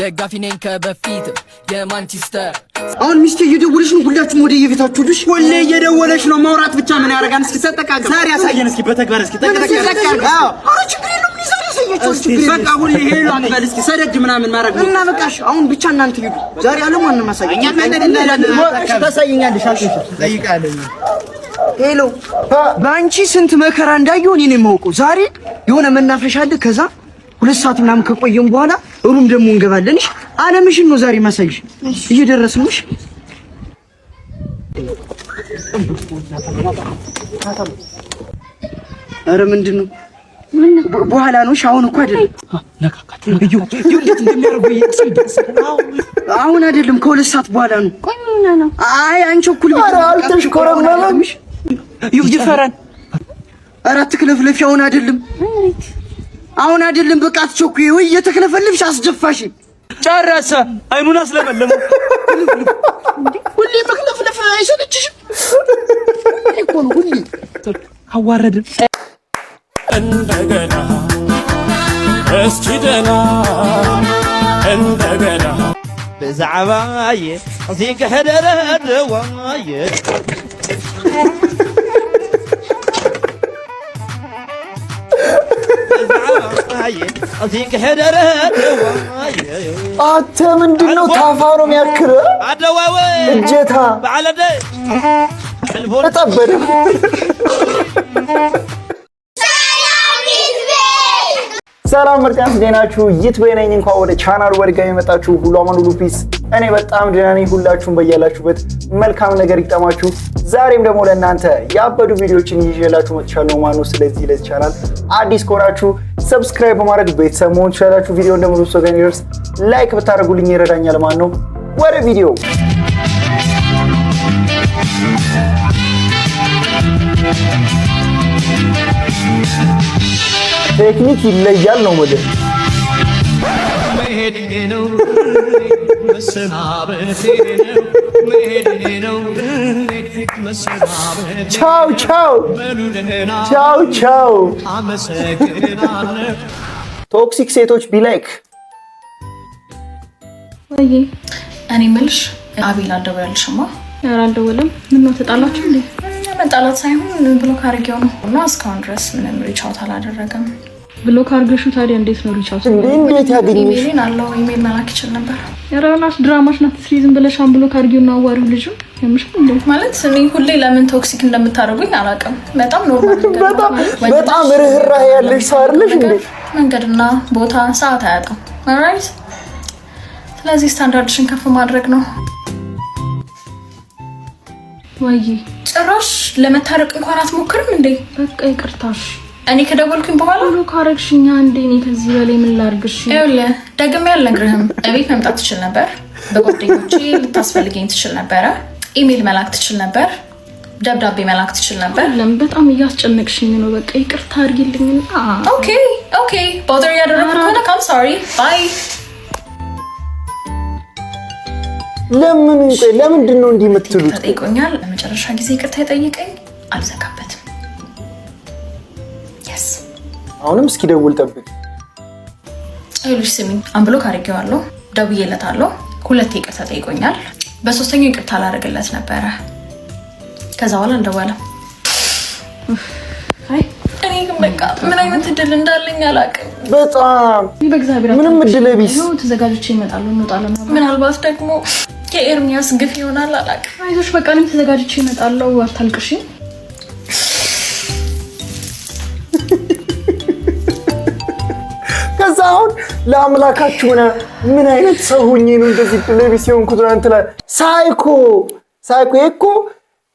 ደጋፊ ነኝ ከበፊት የማንቸስተር አሁን ሚስቴ እየደወለች ነው ሁላችሁም ወደ የቤታችሁ ልጅ ሁሌ እየደወለች ነው ማውራት ብቻ ምን ያደርጋል እስኪ ተጠቃቀም ዛሬ ያሳየን እስኪ በተግባር እስኪ ተጠቃቀም አዎ አረ ችግር የለውም ሊዛሬ ያሳያችሁ በቃ ሁሌ ሄሎ አትበል እስኪ ሰደድ ምናምን ማድረግ ነው እና በቃሽ አሁን ብቻ እናንተ ሂዱ ዛሬ አለም ማንንም ማሳየኝ እኛ ከእንደዚህ ታሳየኛለሽ አልኩሽ ጠይቃለኝ ሄሎ ባንቺ ስንት መከራ እንዳየው እኔ ነኝ የማውቀው ዛሬ የሆነ መናፈሻ አለ ከዛ 2 ሰዓት ምናምን ከቆየን በኋላ ሩም ደግሞ እንገባለንሽ አለምሽን ነው ዛሬ ማሳይሽ እየደረስንሽ አረ ምንድነው በኋላ ነው ሻውን እኮ አይደለም ነካካት እንዴት እንደሚያርገው ይጽይደስ አሁን አይደለም ከ2 ሰዓት በኋላ ነው ቆይ ምን ነው አይ አንቺ እኩል አልተሽኮረመምሽ ይፈራን አራት ክለፍለፍ አሁን አይደለም አሁን አይደለም በቃ አትቸኩይ ወይ እየተከለፈልሽ አስደፋሽ ጨረሰ አይኑን አስለመለመ ሁሌ መክለፍለፍ አይሰለችሽም እኮ ነው ሁሌ አዋረደ እንደገና እስኪ ደና እንደገና በዛዕባዬ እዚህ ከደረደዋዬ አንተ ምንድነው ታፋው ነው የሚያክር እጀታ ባለደ ተጠበደ ሰላም ምርጫን ደናችሁ ይትበይነኝ እንኳን ወደ ቻናሉ ወድጋሚ መጣችሁ ሁሉ አማን ሁሉ ፒስ እኔ በጣም ደህና ነኝ ሁላችሁም በያላችሁበት መልካም ነገር ይጣማችሁ ዛሬም ደግሞ ለእናንተ ያበዱ ቪዲዮዎችን ይዤላችሁ መጥቻለሁ ማነው ስለዚህ ለዚህ ቻናል አዲስ ከሆናችሁ ሰብስክራይብ በማድረግ ቤተሰብ መሆን ትችላላችሁ ቪዲዮ እንደምትወዱ ሰገኒርስ ላይክ ብታደርጉልኝ ይረዳኛል ማነው ወደ ቪዲዮ ቴክኒክ ይለያል ነው ማለት መሄድነው መሰናበቴ ነው ቻው ቻው ቻው ቻው ቶክሲክ ሴቶች ቢላይክ ወይ እኔ መልሽ አቤል አልደወለልሽማ አልደወለም ምን ነው ተጣላችሁ እንዴ መጣላት ሳይሆን ብሎክ አድርጌው ነው እና እስካሁን ድረስ ምንም ሪች አውት አላደረገም ብሎክ አድርገሽው ታዲያ እንዴት ነው ሪች አውት እንዴት ያገኘሽ ኢሜልን አለው ኢሜል መላክ ይችላል ነበር ያራናስ ድራማሽ ናት ሲዝም ብለሻም ብሎክ አድርጌውና አዋሪው ልጅ የምሽ እንዴ ማለት እኔ ሁሌ ለምን ቶክሲክ እንደምታደርጉኝ አላውቅም በጣም ኖርማል በጣም ርህራሄ ያለሽ ሰው አይደለሽ እንዴ መንገድና ቦታ ሰዓት አያጣም ኦልራይት ስለዚህ ስታንዳርድሽን ከፍ ማድረግ ነው ወይ ጭራሽ ለመታረቅ እንኳን አትሞክርም እንዴ በቃ ይቅርታሽ እኔ ከደወልኩኝ በኋላ ነው ካረግሽኛ እንዴ እኔ ከዚህ በላይ ምን ላርግሽ ይኸውልህ ደግሜ አልነግርህም እቤት መምጣት ትችል ነበር በጓደኞቼ ልታስፈልገኝ ትችል ነበር ኢሜል መላክ ትችል ነበር ደብዳቤ መላክ ትችል ነበር ለምን በጣም እያስጨነቅሽኝ ነው በቃ ይቅርታ አድርጊልኝና ኦኬ ቦዘር ያደረኩት ከሆነ ካም ሶሪ ባይ ለምንድን ነው እንዲህ የምትሉት ተጠይቆኛል ለመጨረሻ ጊዜ ይቅርታ ይጠይቀኝ አልዘጋበትም yes አሁንም እስኪ ደውል ጠብቅ አይሉሽ ስሚኝ አንብሎክ አድርጌዋለሁ ደውዬለታለሁ 2 ይቅርታ ተጠይቆኛል በሶስተኛው ይቅርታ አላደረገለት ነበረ ከዛ በኋላ እንደዋለ አይ እኔ ግን በቃ ምን አይነት እድል እንዳለኝ አላውቅም በጣም በእግዚአብሔር ምንም እድል ቢስ ነው ተዘጋጅቼ እመጣለሁ እንወጣለን ምናልባት ደግሞ ከኤርሚያስ ግፍ ይሆናል አላውቅም አይዞሽ በቃ እኔም ተዘጋጅቼ እመጣለሁ አታልቅሽ ከዛውን ለአምላካችሁ ምን አይነት ሰው ሆኜ ነው እንደዚህ ቴሌቪዥን ኩትራንት ላይ ሳይኮ እኮ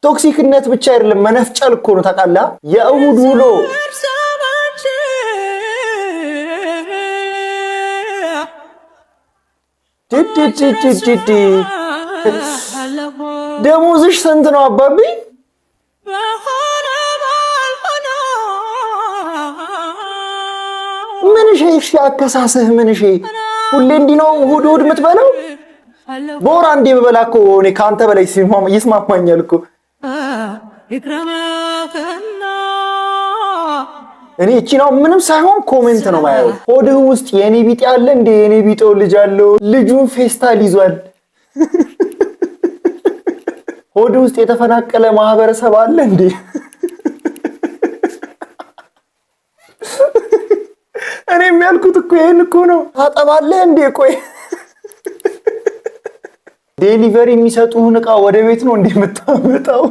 ቶክሲክነት ብቻ አይደለም መነፍጨል እኮ ነው ታውቃላ የእሁድ ውሎ ዲዲዲዲዲ ደሞዝሽ ስንት ነው አባቢ ምን እሺ አከሳሰህ ምን እሺ ሁሌ እንዲህ ነው እሁድ የምትበላው በወር አንዴ በበላ እኮ እኔ ካንተ በላይ ይስማማኛል እኮ እኔ እቺ ነው ምንም ሳይሆን ኮሜንት ነው ማየው። ሆድህ ውስጥ የኔ ቢጤ አለ እንዴ? የኔ ቢጤው ልጅ አለው። ልጁን ፌስታል ይዟል። ሆድህ ውስጥ የተፈናቀለ ማህበረሰብ አለ እንዴ? እኔ የሚያልኩት እኮ ይሄን እኮ ነው። ታጠባለህ እንዴ? ቆይ ዴሊቨሪ የሚሰጡህን ዕቃ ወደ ቤት ነው እንዴ የምታመጣው?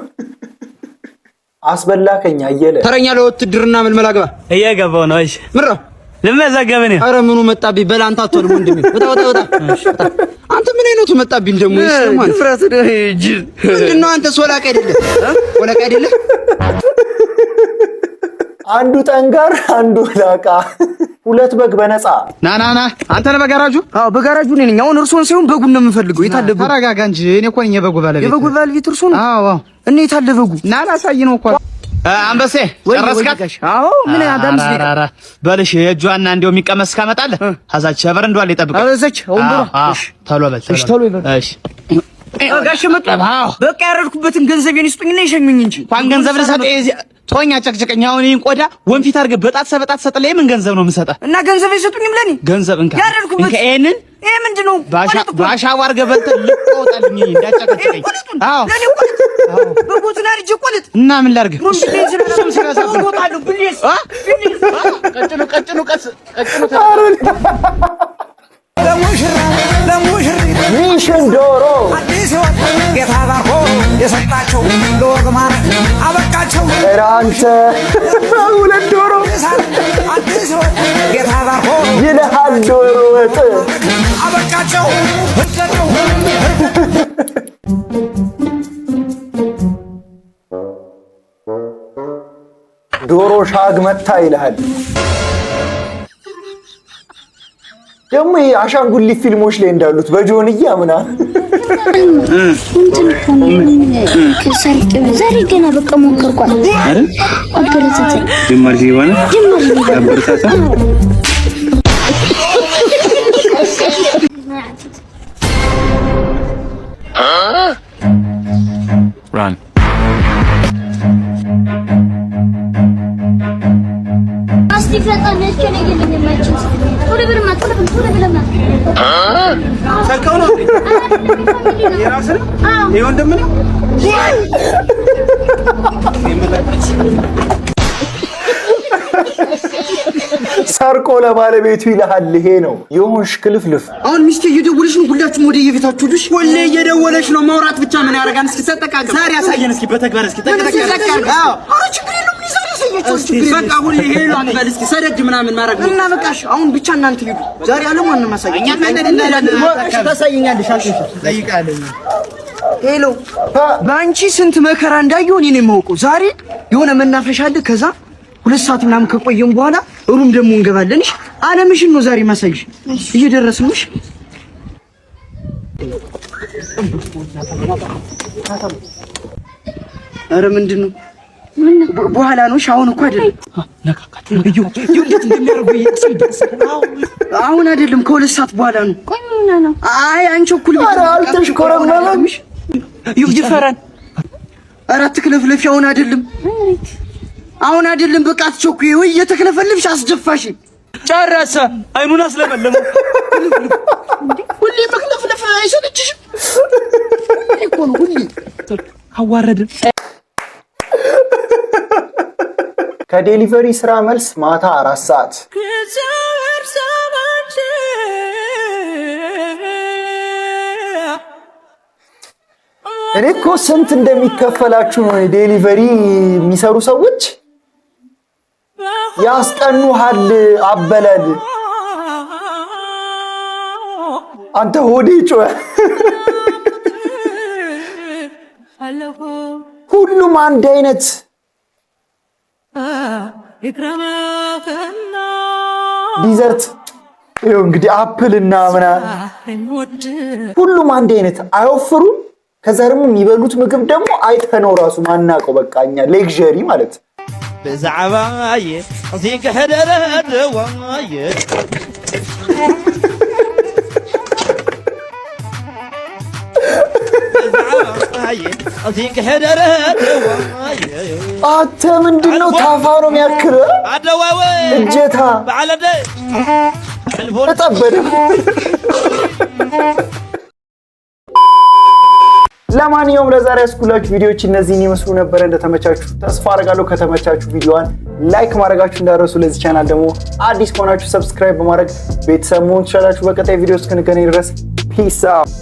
አስበላከኛ አየለ ተረኛ ለውትድርና መልመላ ግባ እየገባው ነው። እሺ ምራ ልመዘገብ ነው። ኧረ ምኑ መጣብኝ? በላ አንተ አትወልም ወንድሜ። ወጣ አንተ ምን አይነቱ መጣብኝ ደግሞ? ይስማል ፍራስ ነው እጂ ምንድነው? አንተ ሶላቅ አይደለም ወላቅ አይደለም። አንዱ ጠንጋር አንዱ ላቃ። ሁለት በግ በነፃ ና አንተ ነህ በጋራጁ? አዎ በጋራጁ ነኝ። አሁን እርሶን ሳይሆን በጉን ነው የምፈልገው። የታለ በጉ? ተረጋጋ እንጂ እኔ እኮ ነኝ የበጉ ባለቤት። የበጉ ባለቤት እርሶ ነው? አዎ እኔ የታለ በጉ? ና ላሳይ ነው እኮ። አንበሴ ጨረስካት? አዎ ምን ያዳምስ ሊቀር በልሽ የእጇና እንደው የሚቀመስ ካመጣለህ አዛች በረንዷ ላይ ጠብቀህ አዛች ወንድሮ። እሺ ቶሎ በል ቶሎ በል። እሺ ጋሽ መጣ። በቃ ያረድኩበትን ገንዘቤን ይስጡኝና ይሸኙኝ እንጂ እንኳን ገንዘብ ልሰጥ ቶኛ ጨቅጨቀኝ። አሁን ይሄን ቆዳ ወንፊት አድርገህ በጣት ሰጠለህ። ምን ገንዘብ ነው የምሰጠህ? እና ገንዘብ ይሰጡኝም ለኔ ገንዘብ እንካ ያረድኩበት ይሄንን ይሄ ምንድነው? ባሻው አድርገህ በልተህ ልቆጣልኝ እንዳጨቀጨቀኝ። አዎ ለኔ ቆልጥ በቦትና ልጅ ቆልጥ እና ምን ላድርግ? ስም ሲራሳ ቆጣለሁ ብሊስ ቀጭኑ ሚሽን ዶሮ ጌታ ባርኮ የሰጣቸው ለወግማር አበቃቸው። ራንተ ሁለት ዶሮ ጌታ ባርኮ ይልሃል ዶሮ ወጥ አበቃቸው። ዶሮ ሻግ መታ ይልሃል። ደግሞ አሻንጉሊት ፊልሞች ላይ እንዳሉት በጆንያ ምናምን ዛሬ ገና በቃ ሞከርኳት አይደል? አበረታታ ጀመር ሲሆን አበረታታ Run. ሰርቆ ለባለቤቱ ይልሃል። ይሄ ነው የሆንሽ ክልፍልፍ። አሁን ሚስቴ እየደወለች ነው። ሁላችሁም ወደ የቤታችሁ ልጅ ወለ እየደወለች ነው። ማውራት ብቻ ምን ያደርጋል? እስኪ ተጠቃቀም። ዛሬ ያሳየን እስኪ በተግባር እስኪ ተጠቃቀም። አዎ አረ ችግር የለውም። ሊዛሬ ያሳያችሁ በቃ ሁሌ ሄሎ አትበል እስኪ ሰደድ ምናምን ማድረግ ነው እና በቃሽ። አሁን ብቻ እናንተ ሂዱ። ዛሬ አለም ማንንም ማሳየኝ እኛ ታሳየኛለሽ። አሽሽ ጠይቃለኝ። ሄሎ ባንቺ ስንት መከራ እንዳየው እኔ ነኝ የማውቀው። ዛሬ የሆነ መናፈሻ አለ። ከዛ 2 ሰዓት ምናምን ከቆየን በኋላ ሩም ደግሞ እንገባለን። እሺ አለምሽን ነው ዛሬ ማሳይሽ። እየደረስን ነው። እሺ ኧረ ምንድን ነው በኋላ ነው። እሺ አሁን እኮ አይደለም። ነካካት እዩ እንዴት እንደሚያደርጉ አሁን አይደለም፣ ከ2 ሰዓት በኋላ ነው። ቆይ ምን ነው? አይ አንቺ እኩል ኧረ አልተሽኮረመመም። ይፈራል። አራት ክለፍለፊ አሁን አይደለም፣ አሁን አይደለም። በቃ አትቸኩይ። ወይ እየተክለፈልፍሽ አስደፋሽ። ጨረሰ። አይኑን አስለመለመው። ሁሌ መክለፍለፍ አይሰለችሽም እኮ ነው። ሁሌ አዋረድን። ከዴሊቨሪ ስራ መልስ ማታ 4 ሰዓት እኔ እኮ ስንት እንደሚከፈላችሁ ነው ዴሊቨሪ የሚሰሩ ሰዎች ያስጠኑሃል። አበላል አንተ ሆዴ ጮኸ። ሁሉም አንድ አይነት ዲዘርት ይኸው እንግዲህ አፕል እና ምናምን ሁሉም አንድ አይነት አይወፍሩም። ከዛ ደግሞ የሚበሉት ምግብ ደግሞ አይተነው ራሱ ማናውቀው በቃ እኛ ሌክዠሪ ማለት በዛዕባዬ እዚህ ከሄደረደዋዬ አንተ ምንድነው ታፋ ነው የሚያክለው? እጀታ ተጠበደ። ለማንኛውም ለዛሬ ያስኩላችሁ ቪዲዮዎች እነዚህን ይመስሉ ነበር። እንደተመቻችሁ ተስፋ አደርጋለሁ። ከተመቻችሁ ቪዲዮዋን ላይክ ማድረጋችሁ እንዳትረሱ። ለዚህ ቻናል ደግሞ አዲስ ከሆናችሁ ሰብስክራይብ በማድረግ ቤተሰብ መሆን ትችላላችሁ። በቀጣይ ቪዲዮ እስክንገናኝ ድረስ ፒስ አውት።